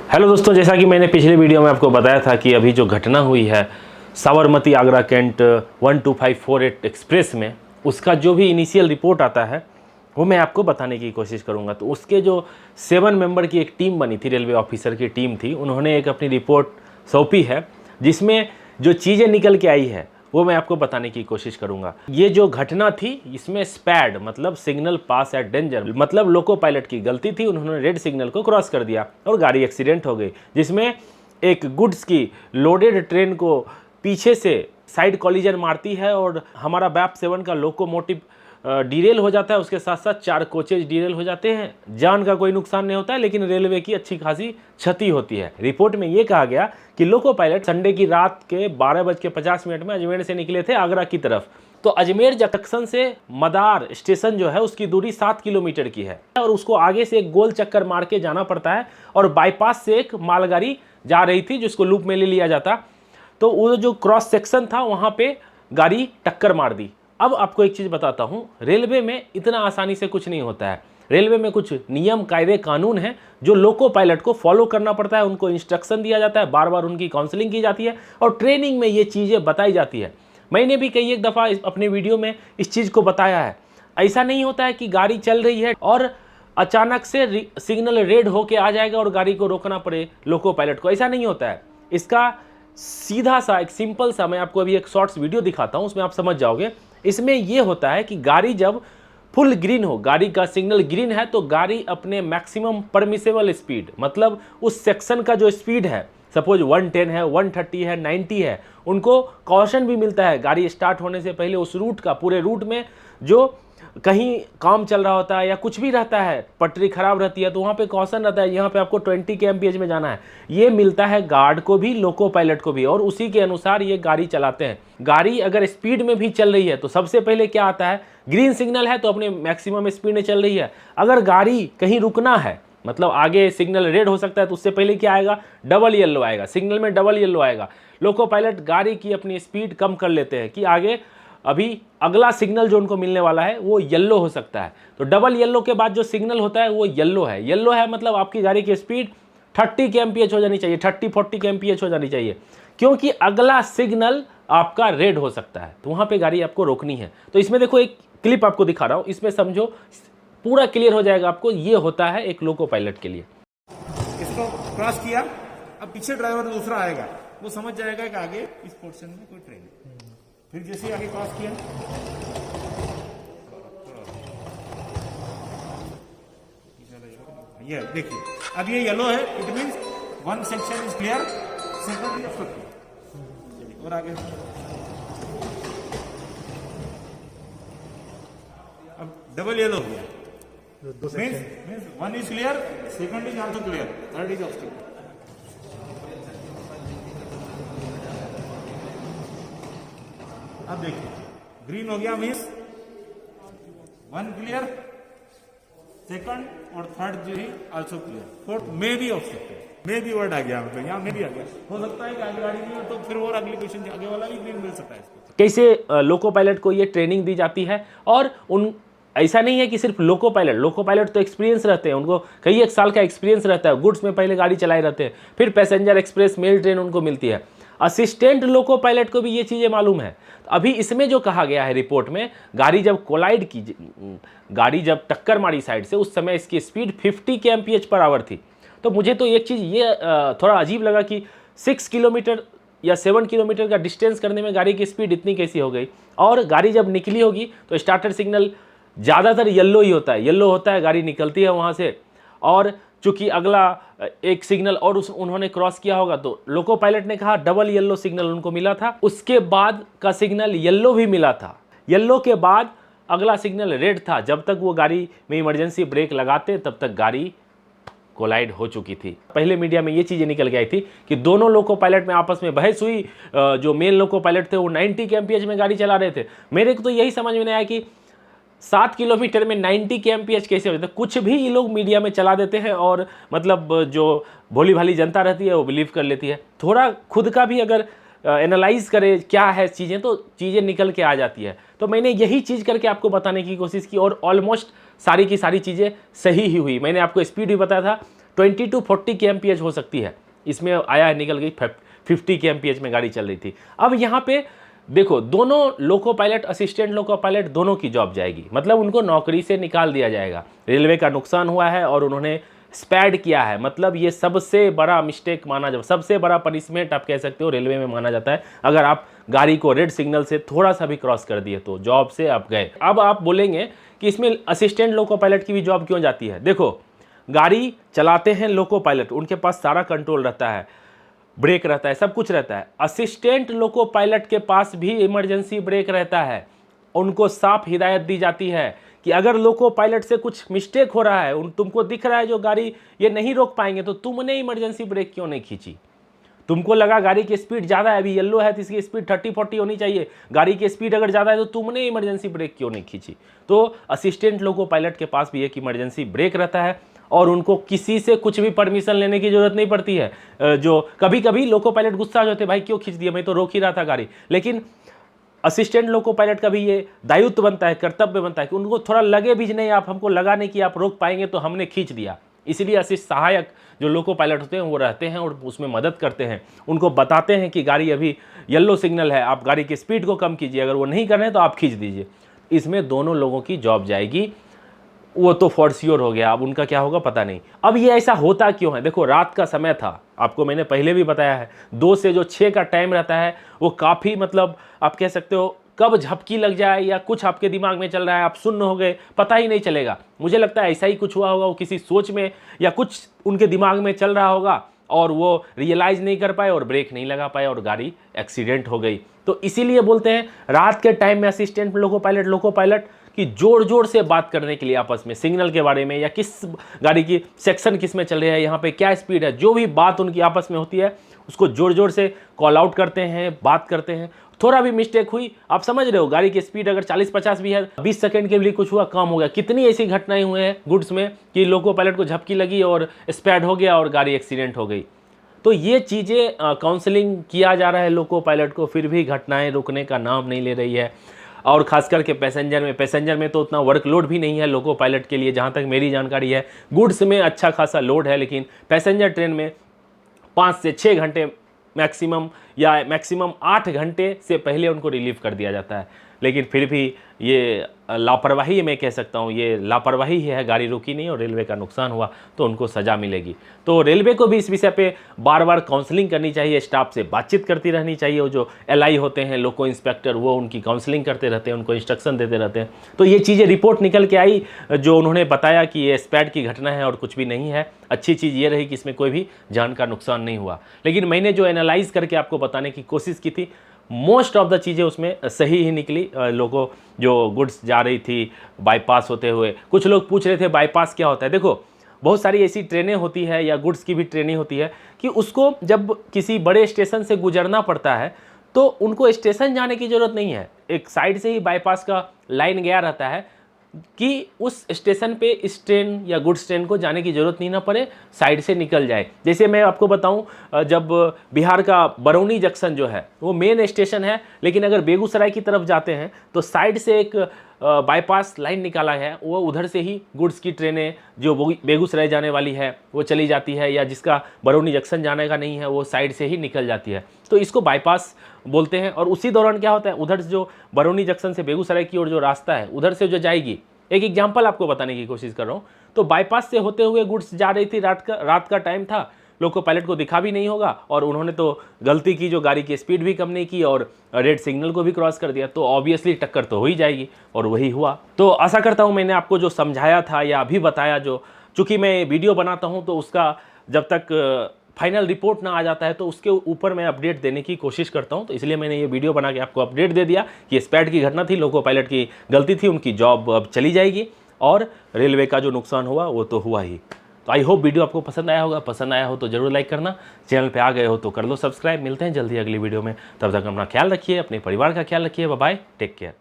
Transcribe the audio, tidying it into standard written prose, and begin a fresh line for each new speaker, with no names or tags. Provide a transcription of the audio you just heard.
Hello दोस्तों, जैसा कि मैंने पिछले वीडियो में आपको बताया था कि अभी जो घटना हुई है साबरमती आगरा कैंट 12548 एक्सप्रेस में, उसका जो भी इनिशियल रिपोर्ट आता है वो मैं आपको बताने की कोशिश करूंगा। तो उसके जो 7 मेंबर की एक टीम बनी थी, रेलवे ऑफिसर की टीम थी, उन्होंने एक अपनी रिपोर्ट सौंपी है जिसमें जो चीज़ें निकल के आई है वो मैं आपको बताने की कोशिश करूंगा। ये जो घटना थी इसमें स्पैड मतलब सिग्नल पास एट डेंजर मतलब लोको पायलट की गलती थी, उन्होंने रेड सिग्नल को क्रॉस कर दिया और गाड़ी एक्सीडेंट हो गई, जिसमें एक गुड्स की लोडेड ट्रेन को पीछे से साइड कॉलिजन मारती है और हमारा बैप 7 का लोकोमोटिव डीरेल हो जाता है। उसके साथ साथ 4 कोचेज डीरेल हो जाते हैं। जान का कोई नुकसान नहीं होता है, लेकिन रेलवे की अच्छी खासी क्षति होती है। रिपोर्ट में ये कहा गया कि लोको पायलट संडे की रात के 12:50 में अजमेर से निकले थे आगरा की तरफ। तो अजमेर जंक्शन से मदार स्टेशन जो है उसकी दूरी 7 किलोमीटर की है और उसको आगे से एक गोल चक्कर मार के जाना पड़ता है और बाईपास से एक मालगाड़ी जा रही थी जिसको लूप में ले लिया जाता। तो वो जो क्रॉस सेक्शन था वहाँ पे गाड़ी टक्कर मार दी। अब आपको एक चीज़ बताता हूँ, रेलवे में इतना आसानी से कुछ नहीं होता है। रेलवे में कुछ नियम कायदे कानून हैं जो लोको पायलट को फॉलो करना पड़ता है, उनको इंस्ट्रक्शन दिया जाता है, बार बार उनकी काउंसलिंग की जाती है और ट्रेनिंग में ये चीज़ें बताई जाती है। मैंने भी कई एक दफ़ा अपने वीडियो में इस चीज़ को बताया है। ऐसा नहीं होता है कि गाड़ी चल रही है और अचानक से सिग्नल रेड होके आ जाएगा और गाड़ी को रोकना पड़े लोको पायलट को, ऐसा नहीं होता है। इसका सीधा सा एक सिंपल सा, मैं आपको अभी एक शॉर्ट्स वीडियो दिखाता हूँ, उसमें आप समझ जाओगे। इसमें यह होता है कि गाड़ी जब फुल ग्रीन हो, गाड़ी का सिग्नल ग्रीन है, तो गाड़ी अपने मैक्सिमम परमिसेबल स्पीड मतलब उस सेक्शन का जो स्पीड है, सपोज 110 है, 130 है, 90 है, उनको कॉशन भी मिलता है गाड़ी स्टार्ट होने से पहले। उस रूट का पूरे रूट में जो कहीं काम चल रहा होता है या कुछ भी रहता है, पटरी खराब रहती है, तो वहाँ पे कॉशन रहता है, यहाँ पे आपको 20 kmph में जाना है। ये मिलता है गार्ड को भी, लोको पायलट को भी, और उसी के अनुसार ये गाड़ी चलाते हैं। गाड़ी अगर स्पीड में भी चल रही है तो सबसे पहले क्या आता है, ग्रीन सिग्नल है तो अपने मैक्सिमम स्पीड में चल रही है। अगर गाड़ी कहीं रुकना है, मतलब आगे सिग्नल रेड हो सकता है, तो उससे पहले क्या आएगा, डबल येलो आएगा, सिग्नल में डबल येलो आएगा। लोको पायलट गाड़ी की अपनी स्पीड कम कर लेते हैं कि आगे अभी अगला सिग्नल जो उनको मिलने वाला है वो येलो हो सकता है। तो डबल येलो के बाद जो सिग्नल होता है वो येलो है। येलो है मतलब आपकी गाड़ी की स्पीड 30 kmph हो जानी चाहिए, 30-40 kmph हो जानी चाहिए, क्योंकि अगला सिग्नल आपका रेड हो सकता है, तो वहाँ पे गाड़ी आपको रोकनी है। तो इसमें देखो एक क्लिप आपको दिखा रहा हूँ, इसमें समझो, पूरा क्लियर हो जाएगा आपको। ये होता है एक लोको पायलट के लिए।
इसको क्रॉस किया, अब पीछे ड्राइवर दूसरा आएगा, वो समझ जाएगा कि आगे इस पोर्शन में कोई ट्रेन है। फिर जैसे ही आगे क्रॉस किया, ये देखिए अब ये येलो है, it means one section is clear, second is clear. और आगे अब डबल येलो हो गया, means one is clear, second is also clear, third is obstacle. अब देखिए ग्रीन हो गया, मींस वन क्लियर, सेकंड और थर्ड जो है also clear, fourth may be obstacle. May be word आ गया, मतलब यहाँ मे भी आ गया। हो सकता है कि आगे गाड़ी नहीं हो तो फिर और अगली क्वेश्चन आगे वाला भी ग्रीन मिल सकता है इसको।
कैसे लोको पायलट को ये ट्रेनिंग दी जाती है, और उन ऐसा नहीं है कि सिर्फ लोको पायलट तो एक्सपीरियंस रहते हैं, उनको कई एक साल का एक्सपीरियंस रहता है। गुड्स में पहले गाड़ी चलाए रहते हैं, फिर पैसेंजर एक्सप्रेस मेल ट्रेन उनको मिलती है। असिस्टेंट लोको पायलट को भी ये चीज़ें मालूम है। अभी इसमें जो कहा गया है रिपोर्ट में, गाड़ी जब कोलाइड की, गाड़ी जब टक्कर मारी साइड से, उस समय इसकी स्पीड 50 kmph/h थी। तो मुझे तो एक चीज़ ये थोड़ा अजीब लगा कि 6 किलोमीटर या 7 किलोमीटर का डिस्टेंस करने में गाड़ी की स्पीड इतनी कैसी हो गई। और गाड़ी जब निकली होगी तो स्टार्टर सिग्नल ज़्यादातर येलो ही होता है, येलो होता है, गाड़ी निकलती है वहाँ से। और चूंकि अगला एक सिग्नल और उन्होंने क्रॉस किया होगा, तो लोको पायलट ने कहा डबल येलो सिग्नल उनको मिला था। उसके बाद का सिग्नल येलो भी मिला था, येलो के बाद अगला सिग्नल रेड था। जब तक वो गाड़ी में इमरजेंसी ब्रेक लगाते तब तक गाड़ी कोलाइड हो चुकी थी। पहले मीडिया में ये चीज़ें निकल के आई थी कि दोनों लोको पायलट में आपस में बहस हुई। जो मेन लोको पायलट थे वो 90 kmph में गाड़ी चला रहे थे। मेरे को तो यही समझ में नहीं आया कि 7 किलोमीटर में 90 kmph कैसे हो जाता है। कुछ भी ये लोग मीडिया में चला देते हैं और मतलब जो भोली भाली जनता रहती है वो बिलीव कर लेती है। थोड़ा खुद का भी अगर एनालाइज करे क्या है चीज़ें, तो चीज़ें निकल के आ जाती है। तो मैंने यही चीज़ करके आपको बताने की कोशिश की और ऑलमोस्ट सारी की सारी चीज़ें सही ही हुई। मैंने आपको स्पीड भी बताया था 20 to 40 kmph हो सकती है। इसमें आया है, निकल गई 50 kmph में गाड़ी चल रही थी। अब यहाँ पे देखो, दोनों loco pilot, assistant loco pilot, दोनों की जॉब जाएगी, मतलब उनको नौकरी से निकाल दिया जाएगा। रेलवे का नुकसान हुआ है और उन्होंने स्पैड किया है, मतलब ये सबसे बड़ा मिस्टेक माना जाता, सबसे बड़ा पनिशमेंट आप कह सकते हो रेलवे में माना जाता है। अगर आप गाड़ी को रेड सिग्नल से थोड़ा सा भी क्रॉस कर दिए तो जॉब से आप गए। अब आप बोलेंगे कि इसमें असिस्टेंट लोको पायलट की भी जॉब क्यों जाती है? देखो, गाड़ी चलाते हैं लोको पायलट, उनके पास सारा कंट्रोल रहता है, ब्रेक रहता है, सब कुछ रहता है। असिस्टेंट लोको पायलट के पास भी इमरजेंसी ब्रेक रहता है। उनको साफ हिदायत दी जाती है कि अगर लोको पायलट से कुछ मिस्टेक हो रहा है, तुमको दिख रहा है जो गाड़ी ये नहीं रोक पाएंगे, तो तुमने इमरजेंसी ब्रेक क्यों नहीं खींची? तुमको लगा गाड़ी की स्पीड ज़्यादा है, अभी येलो है तो इसकी स्पीड 30-40 होनी चाहिए, गाड़ी की स्पीड अगर ज़्यादा है तो तुमने इमरजेंसी ब्रेक क्यों नहीं खींची? तो असिस्टेंट लोको पायलट के पास भी एक इमरजेंसी ब्रेक रहता है और उनको किसी से कुछ भी परमिशन लेने की जरूरत नहीं पड़ती है। जो कभी कभी लोको पायलट गुस्सा हो जाते, भाई क्यों खींच दिया, मैं तो रोक ही रहा था गाड़ी। लेकिन असिस्टेंट लोको पायलट का भी ये दायित्व बनता है, कर्तव्य बनता है कि उनको थोड़ा लगे भी नहीं, आप हमको लगा नहीं कि आप रोक पाएंगे तो हमने खींच दिया। इसलिए असिस्ट सहायक जो लोको पायलट होते हैं वो रहते हैं और उसमें मदद करते हैं, उनको बताते हैं कि गाड़ी अभी येलो सिग्नल है, आप गाड़ी की स्पीड को कम कीजिए, अगर वो नहीं कर रहे हैं तो आप खींच दीजिए। इसमें दोनों लोगों की जॉब जाएगी, वो तो फॉर श्योर हो गया। अब उनका क्या होगा पता नहीं। अब ये ऐसा होता क्यों है? देखो, रात का समय था, आपको मैंने पहले भी बताया है, 2 से जो 6 का टाइम रहता है वो काफ़ी, मतलब आप कह सकते हो कब झपकी लग जाए या कुछ आपके दिमाग में चल रहा है, आप सुन्न हो गए, पता ही नहीं चलेगा। मुझे लगता है ऐसा ही कुछ हुआ होगा, वो किसी सोच में या कुछ उनके दिमाग में चल रहा होगा और वो रियलाइज़ नहीं कर पाए और ब्रेक नहीं लगा पाए और गाड़ी एक्सीडेंट हो गई। तो इसीलिए बोलते हैं रात के टाइम में असिस्टेंट लोको पायलट कि जोर जोर से बात करने के लिए आपस में सिग्नल के बारे में या किस गाड़ी की सेक्शन किस में चल रही है, यहाँ पे क्या स्पीड है, जो भी बात उनकी आपस में होती है उसको जोर जोर से कॉल आउट करते हैं, बात करते हैं। थोड़ा भी मिस्टेक हुई, आप समझ रहे हो, गाड़ी की स्पीड अगर 40-50 भी है, 20 सेकंड के लिए कुछ हुआ, कम हो गया। कितनी ऐसी घटनाएं हुई हैं गुड्स में कि लोको पायलट को झपकी लगी और स्पैड हो गया और गाड़ी एक्सीडेंट हो गई। तो ये चीज़ें काउंसलिंग किया जा रहा है लोको पायलट को, फिर भी घटनाएं रुकने का नाम नहीं ले रही है। और खास करके पैसेंजर में तो उतना वर्कलोड भी नहीं है लोको पायलट के लिए, जहाँ तक मेरी जानकारी है। गुड्स में अच्छा खासा लोड है, लेकिन पैसेंजर ट्रेन में 5 से 6 घंटे मैक्सिमम या मैक्सिमम 8 घंटे से पहले उनको रिलीव कर दिया जाता है। लेकिन फिर भी ये लापरवाही, मैं कह सकता हूँ ये लापरवाही है, गाड़ी रुकी नहीं और रेलवे का नुकसान हुआ तो उनको सज़ा मिलेगी। तो रेलवे को भी इस विषय पे बार बार काउंसलिंग करनी चाहिए, स्टाफ से बातचीत करती रहनी चाहिए। वो जो LI होते हैं, लोको इंस्पेक्टर, वो उनकी काउंसलिंग करते रहते हैं, उनको इंस्ट्रक्शन देते रहते हैं। तो ये चीज़ें रिपोर्ट निकल के आई जो उन्होंने बताया कि ये स्पैड की घटना है और कुछ भी नहीं है। अच्छी चीज़ ये रही कि इसमें कोई भी जान का नुकसान नहीं हुआ। लेकिन मैंने जो एनालाइज करके आपको बताने की कोशिश की थी, मोस्ट ऑफ द चीज़ें उसमें सही ही निकली। लोगों जो गुड्स जा रही थी बाईपास होते हुए, कुछ लोग पूछ रहे थे बाईपास क्या होता है। देखो, बहुत सारी ऐसी ट्रेनें होती है या गुड्स की भी ट्रेनें होती है कि उसको जब किसी बड़े स्टेशन से गुजरना पड़ता है तो उनको स्टेशन जाने की ज़रूरत नहीं है, एक साइड से ही बाईपास का लाइन गया रहता है कि उस स्टेशन पे इस ट्रेन या गुड्स ट्रेन को जाने की ज़रूरत नहीं ना पड़े, साइड से निकल जाए। जैसे मैं आपको बताऊं, जब बिहार का बरौनी जंक्शन जो है वो मेन स्टेशन है, लेकिन अगर बेगूसराय की तरफ जाते हैं तो साइड से एक बाईपास लाइन निकाला है, वो उधर से ही गुड्स की ट्रेनें जो बेगूसराय जाने वाली है वो चली जाती है, या जिसका बरौनी जंक्शन जाने का नहीं है वो साइड से ही निकल जाती है। तो इसको बाईपास बोलते हैं। और उसी दौरान क्या होता है, उधर जो बरौनी जंक्शन से बेगूसराय की ओर जो रास्ता है उधर से जो जाएगी, एक एग्जाम्पल आपको बताने की कोशिश कर रहा हूँ। तो बाईपास से होते हुए गुड्स जा रही थी, रात का टाइम था, लोको पायलट को दिखा भी नहीं होगा और उन्होंने तो गलती की, जो गाड़ी की स्पीड भी कम नहीं की और रेड सिग्नल को भी क्रॉस कर दिया, तो ऑब्वियसली टक्कर तो हो ही जाएगी और वही हुआ। तो आशा करता हूँ मैंने आपको जो समझाया था या अभी बताया, जो चूँकि मैं वीडियो बनाता हूँ तो उसका जब तक फाइनल रिपोर्ट ना आ जाता है तो उसके ऊपर मैं अपडेट देने की कोशिश करता हूं। तो इसलिए मैंने ये वीडियो बना के आपको अपडेट दे दिया कि स्पैड की घटना थी, लोको पायलट की गलती थी, उनकी जॉब अब चली जाएगी और रेलवे का जो नुकसान हुआ वो तो हुआ ही। तो आई होप वीडियो आपको पसंद आया होगा। पसंद आया हो तो जरूर लाइक करना, चैनल पे आ गए हो तो कर लो सब्सक्राइब। मिलते हैं जल्दी अगली वीडियो में, तब तक अपना ख्याल रखिए, अपने परिवार का ख्याल रखिए। Bye bye, take care.